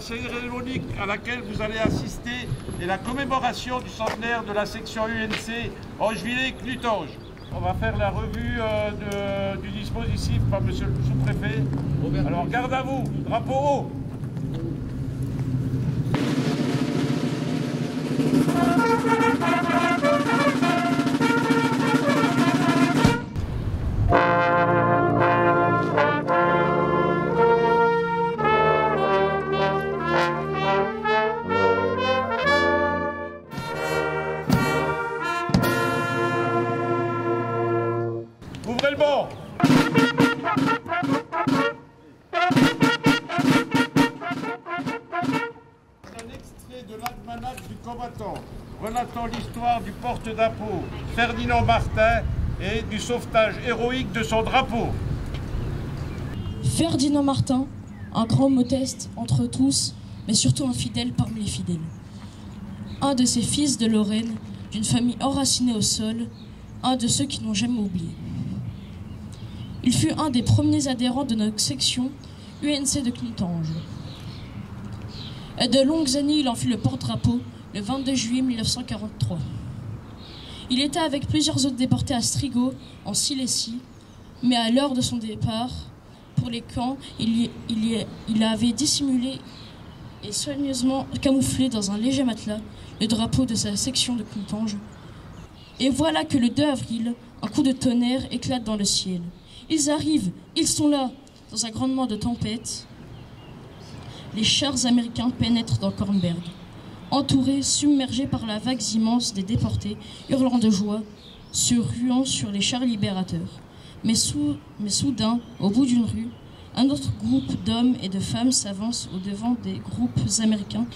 cérémonie à laquelle vous allez assister est la commémoration du centenaire de la section UNC Angevillers-Clutange. On va faire la revue du dispositif par monsieur le sous-préfet. Alors garde à vous, drapeau haut. Ouvrez le banc. Un extrait de l'almanach du combattant relatant l'histoire du porte-drapeau Ferdinand Martin et du sauvetage héroïque de son drapeau. Ferdinand Martin, un grand modeste entre tous, mais surtout un fidèle parmi les fidèles. Un de ces fils de Lorraine, d'une famille enracinée au sol, un de ceux qui n'ont jamais oublié. Il fut un des premiers adhérents de notre section UNC de Clutange. Et de longues années, il en fut le porte-drapeau le 22 juillet 1943. Il était avec plusieurs autres déportés à Strigo, en Silésie, mais à l'heure de son départ pour les camps, il avait dissimulé et soigneusement camouflé dans un léger matelas le drapeau de sa section de Clutange. Et voilà que le 2 avril, un coup de tonnerre éclate dans le ciel. Ils arrivent, ils sont là. Dans un grondement de tempête, les chars américains pénètrent dans Kornberg. Entourés, submergés par la vague immense des déportés, hurlant de joie, se ruant sur les chars libérateurs. Mais soudain, au bout d'une rue, un autre groupe d'hommes et de femmes s'avance au devant des groupes américains.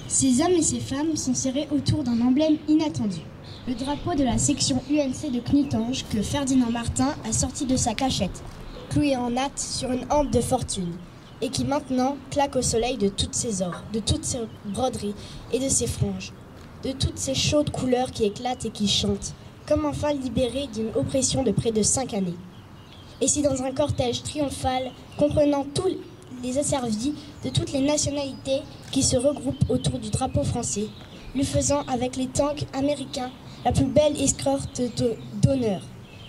Ces hommes et ces femmes sont serrés autour d'un emblème inattendu. Le drapeau de la section UNC de Clutange que Ferdinand Martin a sorti de sa cachette, cloué en natte sur une hampe de fortune, et qui maintenant claque au soleil de toutes ses ors, de toutes ses broderies et de ses franges, de toutes ces chaudes couleurs qui éclatent et qui chantent, comme enfin libérés d'une oppression de près de 5 années. Et si dans un cortège triomphal, comprenant tous les asservis de toutes les nationalités qui se regroupent autour du drapeau français, lui faisant avec les tanks américains la plus belle escorte d'honneur.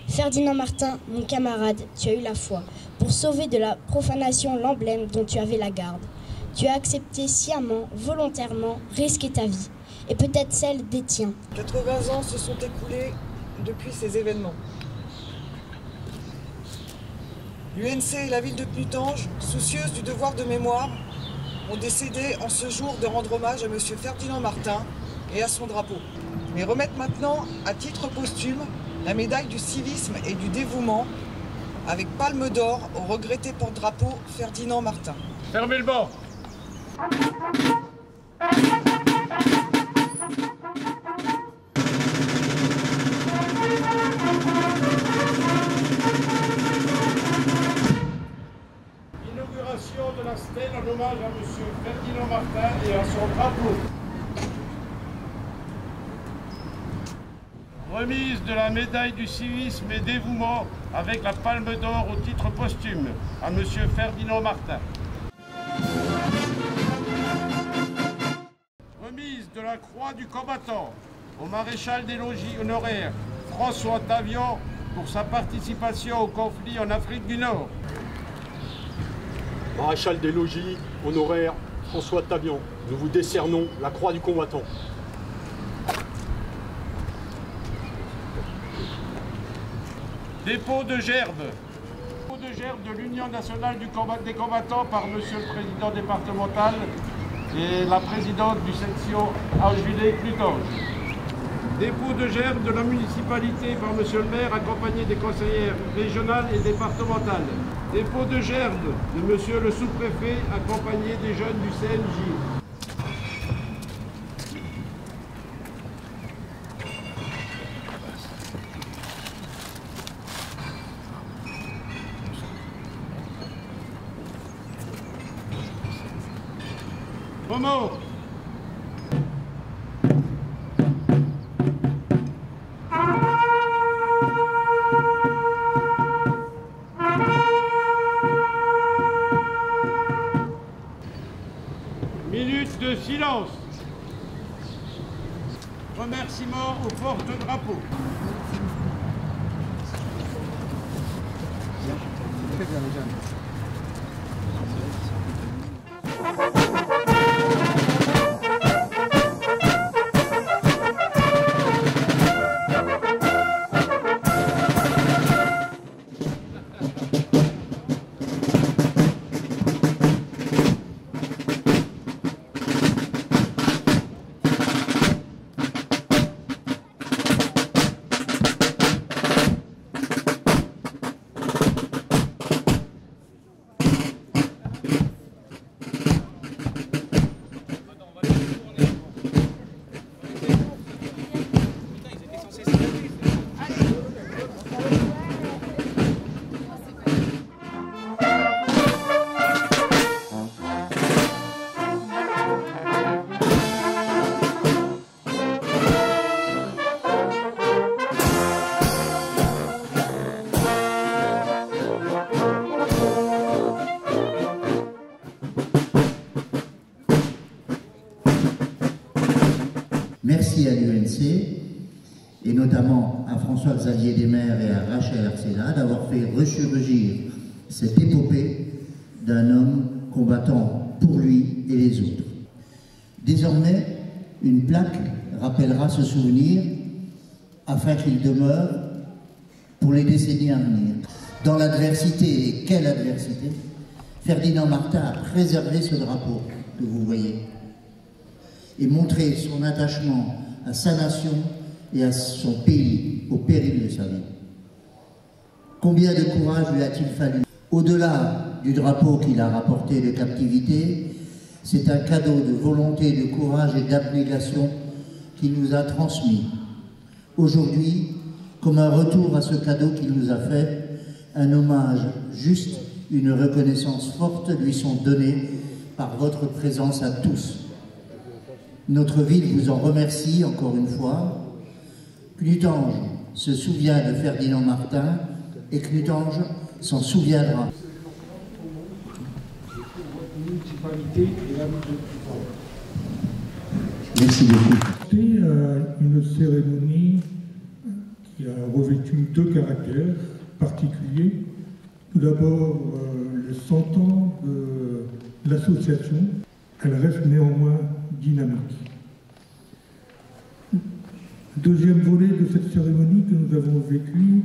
Ferdinand Martin, mon camarade, tu as eu la foi pour sauver de la profanation l'emblème dont tu avais la garde. Tu as accepté sciemment, volontairement, risquer ta vie, et peut-être celle des tiens. 80 ans se sont écoulés depuis ces événements. L'UNC et la ville de Clutange, soucieuses du devoir de mémoire, ont décidé en ce jour de rendre hommage à M. Ferdinand Martin et à son drapeau. Mais remettre maintenant, à titre posthume, la médaille du civisme et du dévouement avec palme d'or au regretté porte-drapeau Ferdinand Martin. Fermez le banc. Inauguration de la stèle en hommage à M. Ferdinand Martin et à son drapeau. Remise de la médaille du civisme et dévouement avec la palme d'or au titre posthume à M. Ferdinand Martin. Remise de la croix du combattant au maréchal des logis honoraires François Tavian pour sa participation au conflit en Afrique du Nord. Maréchal des logis honoraires François Tavian, nous vous décernons la croix du combattant. Dépôt de gerbe. Dépôt de gerbe de l'Union nationale des combattants par Monsieur le Président départemental et la présidente du section Angevillers-Clutange. Dépôt de gerbe de la municipalité par Monsieur le maire accompagné des conseillères régionales et départementales. Dépôt de gerbe de Monsieur le sous-préfet accompagné des jeunes du CNJ. Momo. de silence. Remerciements aux porte-drapeaux. Très bien, les jeunes. Merci à l'UNC, et notamment à François-Xavier Desmaires et à Rachel Arcela d'avoir fait ressurgir cette épopée d'un homme combattant pour lui et les autres. Désormais, une plaque rappellera ce souvenir afin qu'il demeure pour les décennies à venir. Dans l'adversité, et quelle adversité, Ferdinand Martin a préservé ce drapeau que vous voyez et montré son attachement à sa nation et à son pays au péril de sa vie. Combien de courage lui a-t-il fallu? Au-delà du drapeau qu'il a rapporté de captivité, c'est un cadeau de volonté, de courage et d'abnégation qu'il nous a transmis. Aujourd'hui, comme un retour à ce cadeau qu'il nous a fait, un hommage juste, une reconnaissance forte lui sont donnés par votre présence à tous. Notre ville vous en remercie encore une fois. Clutange se souvient de Ferdinand Martin et Clutange s'en souviendra. Merci beaucoup. C'est une cérémonie qui a revêtu deux caractères particuliers. Tout d'abord, les 100 ans de l'association. Elle reste néanmoins dynamique. Deuxième volet de cette cérémonie que nous avons vécue,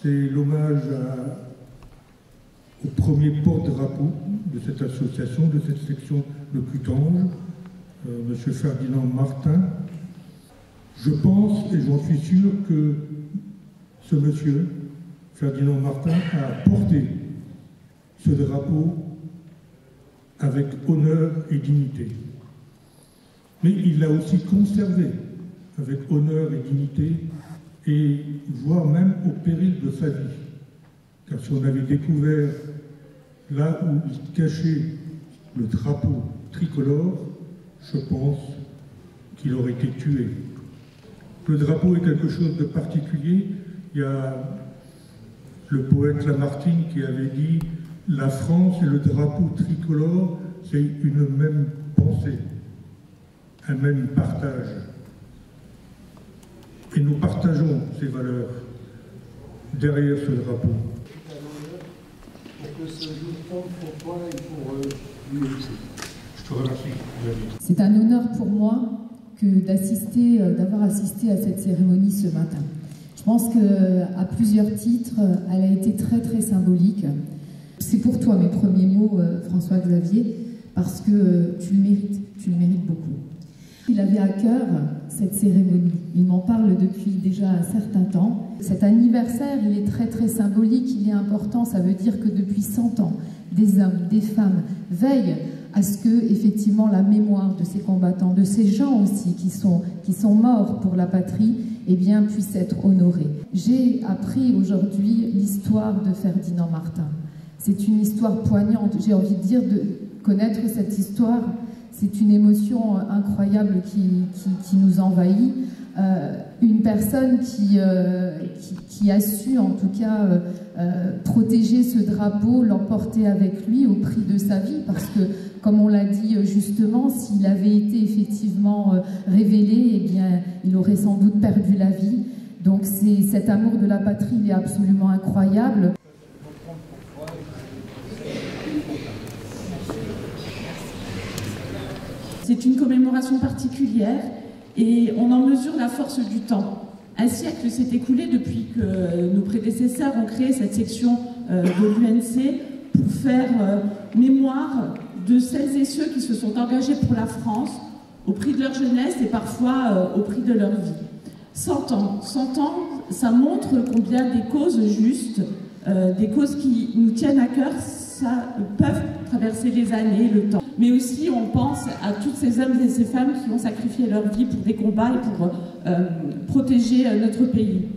c'est l'hommage au premier porte-drapeau de cette association, de cette section de Clutange, M. Ferdinand Martin. Je pense, et j'en suis sûr, que ce monsieur, Ferdinand Martin, a porté ce drapeau avec honneur et dignité. Mais il l'a aussi conservé avec honneur et dignité, et voire même au péril de sa vie. Car si on avait découvert là où il cachait le drapeau tricolore, je pense qu'il aurait été tué. Le drapeau est quelque chose de particulier. Il y a le poète Lamartine qui avait dit « La France et le drapeau tricolore, c'est une même pensée, un même partage. » Et nous partageons ces valeurs derrière ce drapeau. Je te remercie. C'est un honneur pour moi d'avoir assisté à cette cérémonie ce matin. Je pense qu'à plusieurs titres, elle a été très très symbolique. C'est pour toi mes premiers mots, François-Xavier, parce que tu le mérites beaucoup. Il avait à cœur cette cérémonie. Il m'en parle depuis déjà un certain temps. Cet anniversaire, il est très très symbolique, il est important. Ça veut dire que depuis 100 ans, des hommes, des femmes veillent à ce que, effectivement, la mémoire de ces combattants, de ces gens aussi qui sont morts pour la patrie, eh bien, puisse être honorée. J'ai appris aujourd'hui l'histoire de Ferdinand Martin. C'est une histoire poignante. J'ai envie de dire, de connaître cette histoire, c'est une émotion incroyable qui nous envahit. Une personne qui a su, en tout cas, protéger protéger ce drapeau, l'emporter avec lui au prix de sa vie, parce que, comme on l'a dit justement, s'il avait été effectivement révélé, eh bien, il aurait sans doute perdu la vie. Donc cet amour de la patrie, il est absolument incroyable. C'est une commémoration particulière et on en mesure la force du temps. Un siècle s'est écoulé depuis que nos prédécesseurs ont créé cette section de l'UNC pour faire mémoire de celles et ceux qui se sont engagés pour la France au prix de leur jeunesse et parfois au prix de leur vie. 100 ans, ça montre combien des causes justes, des causes qui nous tiennent à cœur, ça peuvent traverser les années, le temps. Mais aussi, on pense à tous ces hommes et ces femmes qui ont sacrifié leur vie pour des combats et pour protéger notre pays.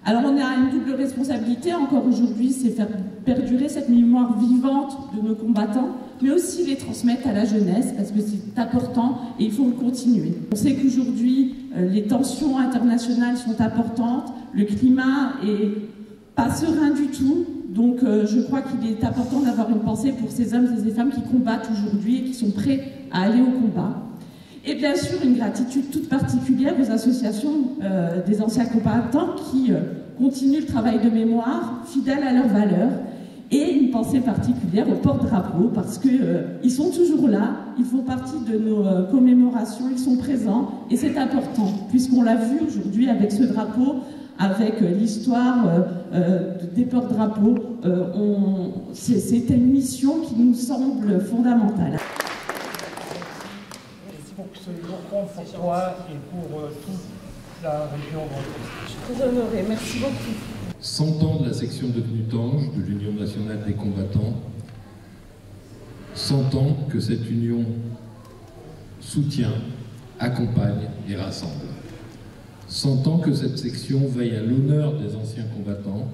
Alors on a une double responsabilité encore aujourd'hui, c'est faire perdurer cette mémoire vivante de nos combattants, mais aussi les transmettre à la jeunesse, parce que c'est important et il faut le continuer. On sait qu'aujourd'hui, les tensions internationales sont importantes, le climat est pas serein du tout, donc je crois qu'il est important d'avoir une pensée pour ces hommes et ces femmes qui combattent aujourd'hui et qui sont prêts à aller au combat. Et bien sûr, une gratitude toute particulière aux associations des anciens combattants qui continuent le travail de mémoire, fidèles à leurs valeurs, et une pensée particulière aux porte-drapeaux, parce qu'ils sont toujours là, ils font partie de nos commémorations, ils sont présents, et c'est important, puisqu'on l'a vu aujourd'hui avec ce drapeau, avec l'histoire des porte-drapeaux, c'est une mission qui nous semble fondamentale. Pour ce jour compte pour toi et pour toute la région Grand Est. Je suis très honorée, merci beaucoup. 100 ans de la section de Knutange, de l'Union nationale des combattants. 100 ans que cette union soutient, accompagne et rassemble. 100 ans que cette section veille à l'honneur des anciens combattants,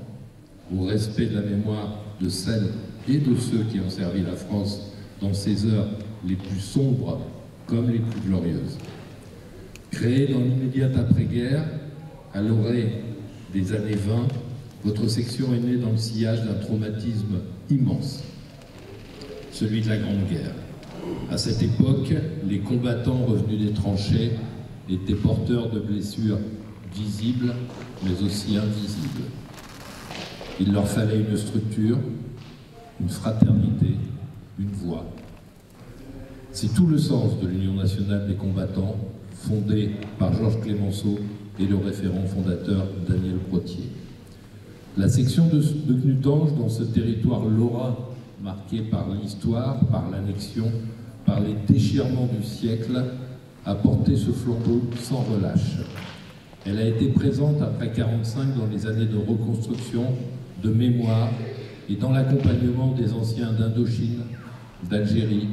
au respect de la mémoire de celles et de ceux qui ont servi la France dans ces heures les plus sombres comme les plus glorieuses. Créée dans l'immédiate après-guerre, à l'orée des années 20, votre section est née dans le sillage d'un traumatisme immense, celui de la Grande Guerre. À cette époque, les combattants revenus des tranchées étaient porteurs de blessures visibles, mais aussi invisibles. Il leur fallait une structure, une fraternité, une voix. C'est tout le sens de l'Union nationale des combattants, fondée par Georges Clemenceau et le référent fondateur Daniel Brottier. La section de Knutange, dans ce territoire lorrain marqué par l'histoire, par l'annexion, par les déchirements du siècle, a porté ce flambeau sans relâche. Elle a été présente après 1945 dans les années de reconstruction, de mémoire et dans l'accompagnement des anciens d'Indochine, d'Algérie,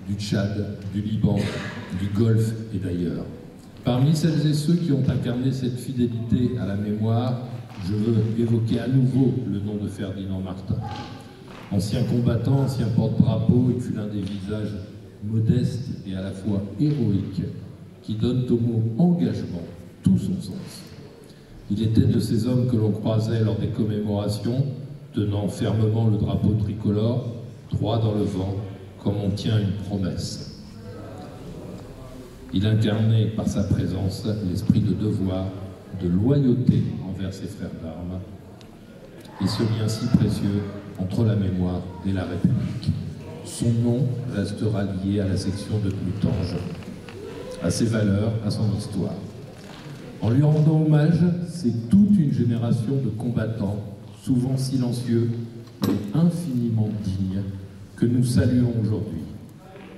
du Tchad, du Liban, du Golfe et d'ailleurs. Parmi celles et ceux qui ont incarné cette fidélité à la mémoire, je veux évoquer à nouveau le nom de Ferdinand Martin. Ancien combattant, ancien porte-drapeau, il fut l'un des visages modestes et à la fois héroïques qui donnent au mot engagement tout son sens. Il était de ces hommes que l'on croisait lors des commémorations, tenant fermement le drapeau tricolore, droit dans le vent, comme on tient une promesse. Il incarnait par sa présence l'esprit de devoir, de loyauté envers ses frères d'armes, et ce lien si précieux entre la mémoire et la République. Son nom restera lié à la section de Knutange, à ses valeurs, à son histoire. En lui rendant hommage, c'est toute une génération de combattants, souvent silencieux, mais infiniment dignes, que nous saluons aujourd'hui.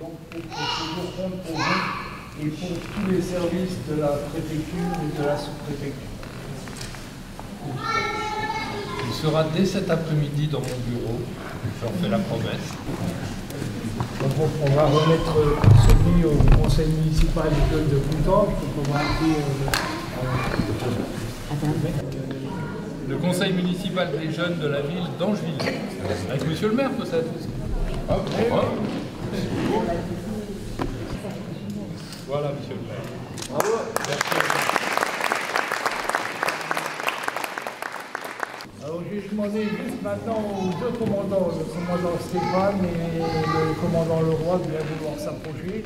Donc, pour ce jour compte pour vous et pour tous les services de la préfecture et de la sous-préfecture. Il sera dès cet après-midi dans mon bureau, j'en fais la promesse. Donc on va remettre celui au conseil municipal de Knutange, on va appeler le conseil municipal des jeunes de la ville d'Angeville. Avec monsieur le maire, peut-être. Voilà, monsieur le maire. Bravo. Merci. Alors j'ai demandé juste maintenant aux deux commandants, le commandant Stéphane et le commandant Leroy, de bien vouloir s'approcher.